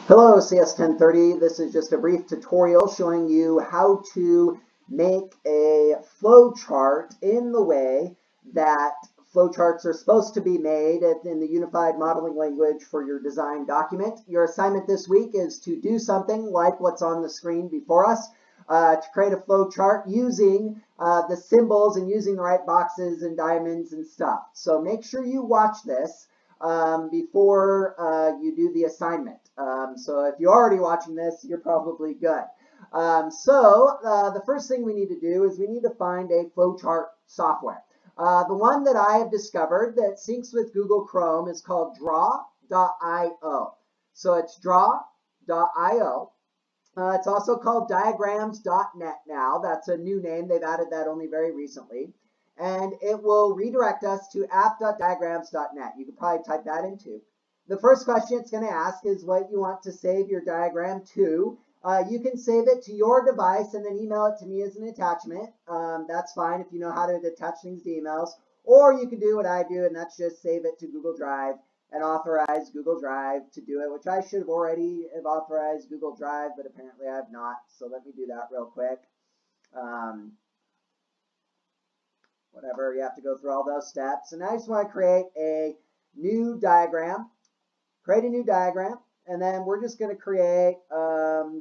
Hello, CS 1030. This is just a brief tutorial showing you how to make a flowchart in the way that flowcharts are supposed to be made in the Unified Modeling Language for your design document. Your assignment this week is to do something like what's on the screen before us, to create a flowchart using the symbols and using the right boxes and diamonds and stuff. So make sure you watch this before you do the assignment. So if you're already watching this, you're probably good. The first thing we need to do is we need to find a flowchart software. The one that I have discovered that syncs with Google Chrome is called draw.io. So it's draw.io. It's also called diagrams.net now. That's a new name. They've added that only very recently. And it will redirect us to app.diagrams.net. You could probably type that in too. The first question it's going to ask is what you want to save your diagram to. You can save it to your device and then email it to me as an attachment. That's fine if you know how to attach things to emails. Or you can do what I do, and that's just save it to Google Drive and authorize Google Drive to do it, which I should have already have authorized Google Drive, but apparently I have not. So let me do that real quick. Whatever, you have to go through all those steps. And I just want to create a new diagram. Create a new diagram, and then we're just going to create let's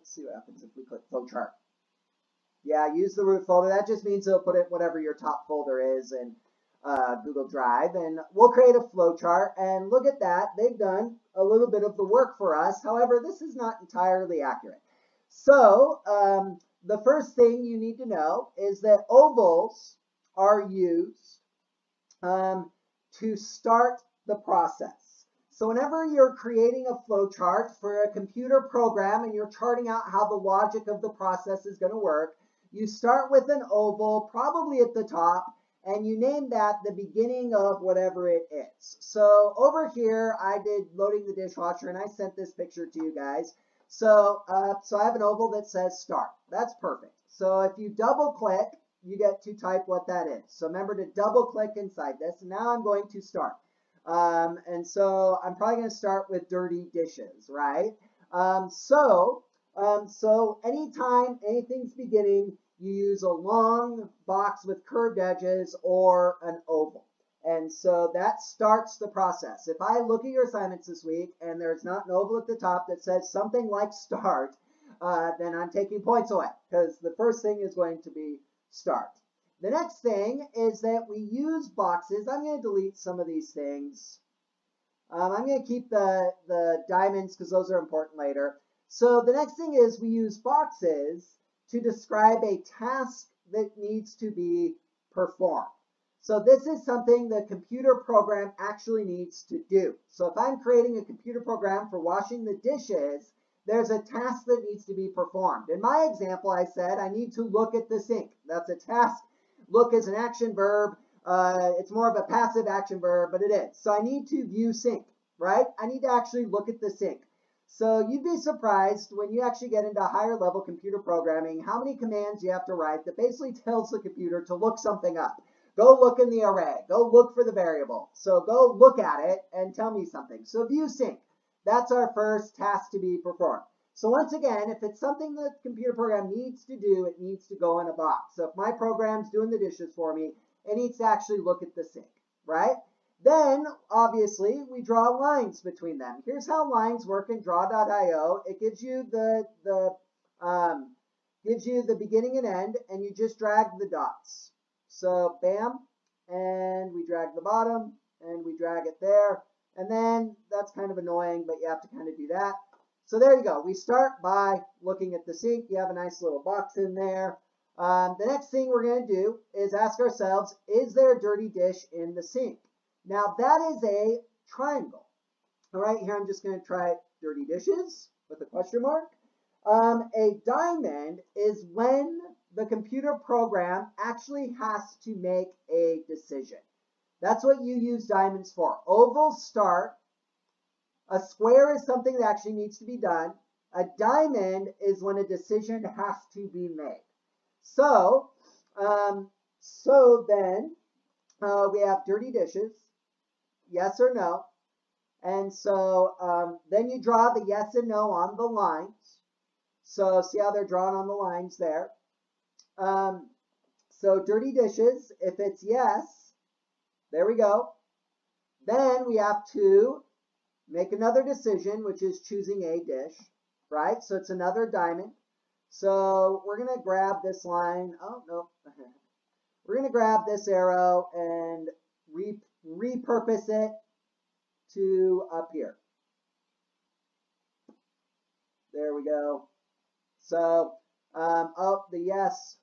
see what happens if we click flowchart. Yeah, use the root folder. That just means it'll put it whatever your top folder is in Google Drive, and we'll create a flowchart. And look at that, they've done a little bit of the work for us. However, this is not entirely accurate. So the first thing you need to know is that ovals are used to start the process. So whenever you're creating a flowchart for a computer program and you're charting out how the logic of the process is going to work, you start with an oval, probably at the top, and you name that the beginning of whatever it is. So over here, I did loading the dishwasher, and I sent this picture to you guys. So I have an oval that says start. That's perfect. So if you double click, you get to type what that is. So remember to double click inside this. And now I'm going to start. And so I'm probably going to start with dirty dishes, right? So anytime anything's beginning, you use a long box with curved edges or an oval. And so that starts the process. If I look at your assignments this week and there's not an oval at the top that says something like start, then I'm taking points away because the first thing is going to be start. The next thing is that we use boxes. I'm going to delete some of these things. I'm going to keep the diamonds because those are important later. So the next thing is we use boxes to describe a task that needs to be performed. So this is something the computer program actually needs to do. So if I'm creating a computer program for washing the dishes, there's a task that needs to be performed. In my example, I said I need to look at the sink. That's a task. Look is an action verb. It's more of a passive action verb, but it is. So I need to view sink, right? I need to actually look at the sink. So you'd be surprised when you actually get into higher level computer programming how many commands you have to write that basically tells the computer to look something up. Go look in the array. Go look for the variable. So go look at it and tell me something. So view sink. That's our first task to be performed. So once again, if it's something that the computer program needs to do, it needs to go in a box. So if my program's doing the dishes for me, it needs to actually look at the sink, right? Then, obviously, we draw lines between them. Here's how lines work in draw.io. It gives you the beginning and end, and you just drag the dots. So, bam, and we drag the bottom, and we drag it there. And then, that's kind of annoying, but you have to kind of do that. So there you go. We start by looking at the sink. You have a nice little box in there. The next thing we're going to do is ask ourselves, is there a dirty dish in the sink? Now that is a triangle. All right, here I'm just going to try dirty dishes with a question mark. A diamond is when the computer program actually has to make a decision. That's what you use diamonds for. Ovals start. A square is something that actually needs to be done. A diamond is when a decision has to be made. So then we have dirty dishes, yes or no. And so then you draw the yes and no on the lines. So see how they're drawn on the lines there. So dirty dishes, if it's yes, there we go. Then we have to make another decision, which is choosing a dish, right? So it's another diamond. So we're going to grab this line. Oh, no. We're going to grab this arrow and repurpose it to up here. There we go. So, oh, the yes.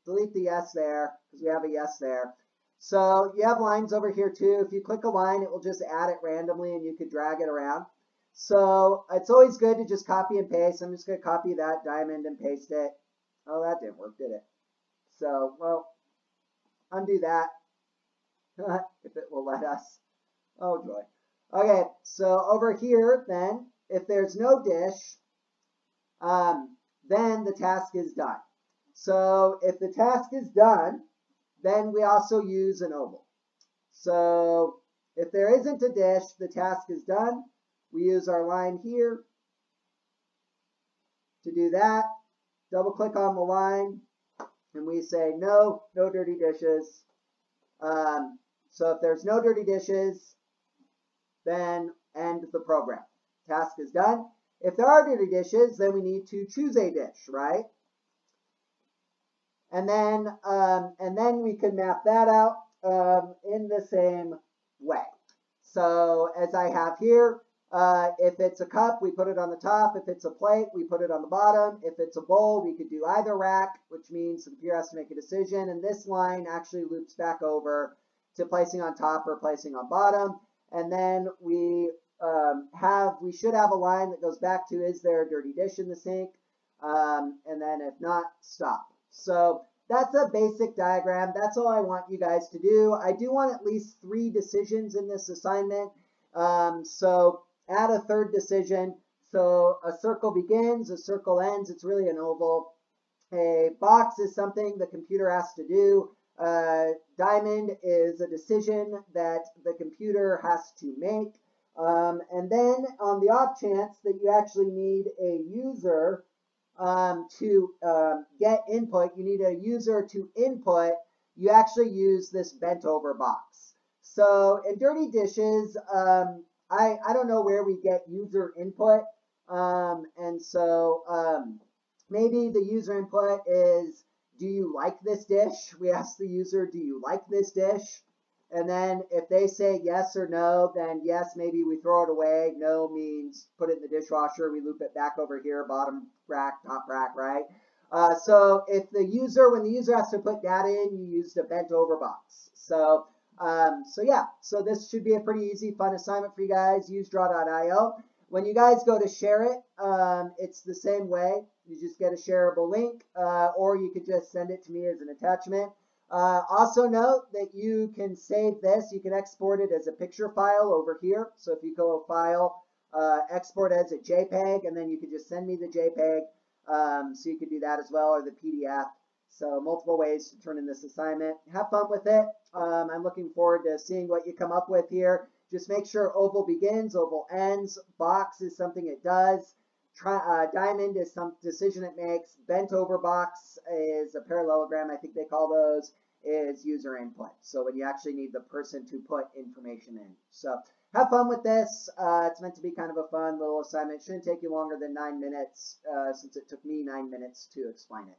Delete the yes there because we have a yes there. So you have lines over here too. If you click a line, it will just add it randomly and you could drag it around. So it's always good to just copy and paste. I'm just going to copy that diamond and paste it. Oh, that didn't work, did it? So, well, undo that if it will let us. Oh, joy. Okay, so over here then, if there's no dish, then the task is done. So if the task is done, then we also use an oval. So if there isn't a dish, the task is done. We use our line here to do that. Double click on the line and we say no, no dirty dishes. So if there's no dirty dishes, then end the program. Task is done. If there are dirty dishes, then we need to choose a dish, right? And then we can map that out in the same way. So as I have here, if it's a cup, we put it on the top. If it's a plate, we put it on the bottom. If it's a bowl, we could do either rack, which means the computer has to make a decision. And this line actually loops back over to placing on top or placing on bottom. And then we should have a line that goes back to, is there a dirty dish in the sink? And then if not, stop. So that's a basic diagram. That's all I want you guys to do. I do want at least 3 decisions in this assignment. So add a third decision. So a circle begins, a circle ends. It's really an oval. A box is something the computer has to do. Diamond is a decision that the computer has to make. And then on the off chance that you actually need a user to get input, you need a user to input, you actually use this bent over box. So in dirty dishes, I don't know where we get user input. And so maybe the user input is, do you like this dish? We ask the user, do you like this dish? And then if they say yes or no, then yes, maybe we throw it away. No means put it in the dishwasher. We loop it back over here, bottom rack, top rack, right? So if the user, when the user has to put data in, you use the bent over box. So yeah, so this should be a pretty easy, fun assignment for you guys. Use draw.io. When you guys go to share it, it's the same way. You just get a shareable link, or you could just send it to me as an attachment. Also note that you can save this. You can export it as a picture file over here. So if you go File, export as a JPEG, and then you can just send me the JPEG. So you can do that as well, or the PDF. So multiple ways to turn in this assignment. Have fun with it. I'm looking forward to seeing what you come up with here. Just make sure oval begins, oval ends. Box is something it does. Diamond is some decision it makes. Bent over box is a parallelogram, I think they call those, is user input. So when you actually need the person to put information in. So have fun with this. It's meant to be kind of a fun little assignment. It shouldn't take you longer than 9 minutes since it took me 9 minutes to explain it.